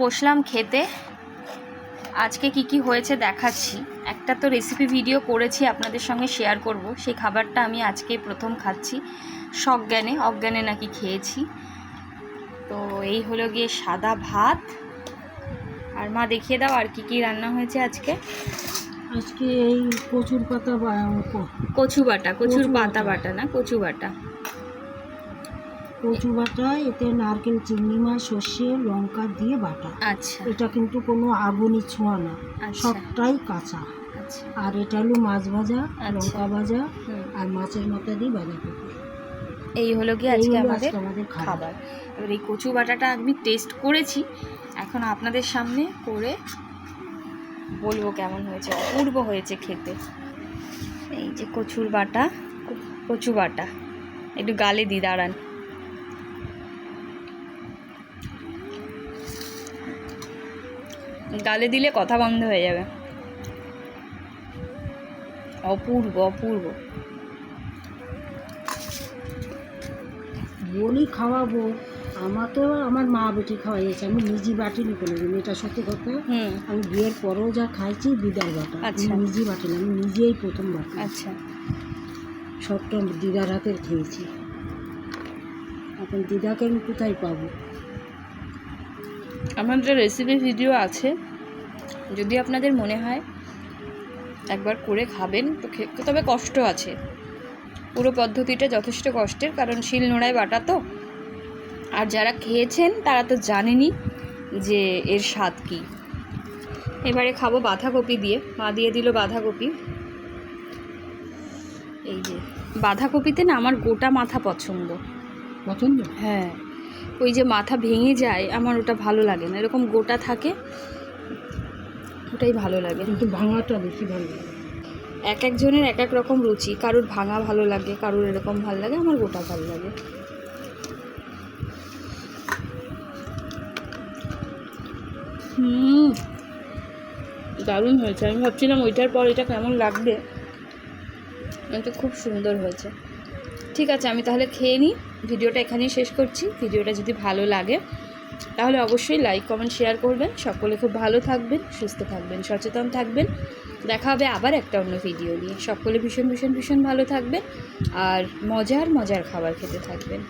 বসলাম খেতে। আজকে কি হয়েছে দেখাচ্ছি। একটা তো রেসিপি ভিডিও করেছি, আপনাদের সঙ্গে শেয়ার করব। সেই খাবারটা আমি আজকে প্রথম খাচ্ছি, অজ্ঞানে নাকি খেয়েছি। তো এই হলো গিয়ে সাদা ভাত। আর মা দেখিয়ে দাও আর কি রান্না হয়েছে আজকে। আজকে এই কচুর পাতা কচুর পাতা বাটা না, কচু বাটা। কচু বাটা, এতে নারকেল, চিংড়ি মাছ, সর্ষে, লঙ্কা দিয়ে বাটা। আচ্ছা, এটা কিন্তু কোনো আগুনি ছোঁয়া না, আচ্ছা। সবটাই কাঁচা। আচ্ছা, আর এটা হলো মাছ ভাজা, লঙ্কা ভাজা আর মাছের মাথা দিয়ে বাঁধাকপি। এই হলো গিয়ে আজকে আমাদের খাবার। খাবার। এবার এই কচু বাটাটা আমি টেস্ট করেছি, এখন আপনাদের সামনে করে বলবো কেমন হয়েছে। অপূর্ব হয়েছে খেতে। এই যে কচু বাটা একটু গালে দি, দাঁড়ান। গালে দিলে কথা বন্ধ হয়ে যাবে। অপূর্ব অপূর্ব। বলি খাওয়াবো, আমাকেও আমার মা বেটি খাওয়াইছে, আমি নিজে বাটিনি কোনোদিন, এটা সত্যি কথা। আমি বিয়ের পরেও যা খাইছি দিদার বাটা, আমি নিজে বাটিনি, আমি নিজেই প্রথম বাটি। আচ্ছা, সবটা দিদার হাতের খেয়েছি। এখন দিদাকে আমি কোথায় পাবো? আমাদের রেসিপি ভিডিও আছে, যদি আপনাদের মনে হয় একবার করে খাবেন তো তবে কষ্ট আছে। পুরো পদ্ধতিটা যথেষ্ট কষ্টের, কারণ শিলনোড়ায় বাটা তো। আর যারা খেয়েছেন তারা তো জানেনই যে এর স্বাদ কী। এবারে খাবো বাঁধাকপি দিয়ে। মা দিয়ে দিল বাঁধাকপি। এই যে বাঁধাকপিতে না আমার গোটা মাথা পছন্দ। হ্যাঁ, ওই যে মাথা ভেঙে যায় আমার ওটা ভালো লাগে না, এরকম গোটা থাকে ওটাই ভালো লাগে। কিন্তু ভাঙাটা বেশি ভালো লাগে। এক একজনের এক এক রকম রুচি, কারোর ভাঙা ভালো লাগে, কারোর এরকম ভালো লাগে, আমার গোটা ভালো লাগে। দারুণ হয়েছে। আমি ভাবছিলাম ওইটার পর এটা কেমন লাগবে, কিন্তু খুব সুন্দর হয়েছে। ঠিক আছে, আমি তাহলে খেয়ে নিই। ভিডিওটা এখানেই শেষ করছি। ভিডিওটা যদি ভালো লাগে তাহলে অবশ্যই লাইক, কমেন্ট, শেয়ার করবেন। সকলে খুব ভালো থাকবেন, সুস্থ থাকবেন, সচেতন থাকবেন। দেখা হবে আবার একটা অন্য ভিডিও নিয়ে। সকলে ভীষণ ভীষণ ভীষণ ভালো থাকবেন আর মজার খাবার খেতে থাকবেন।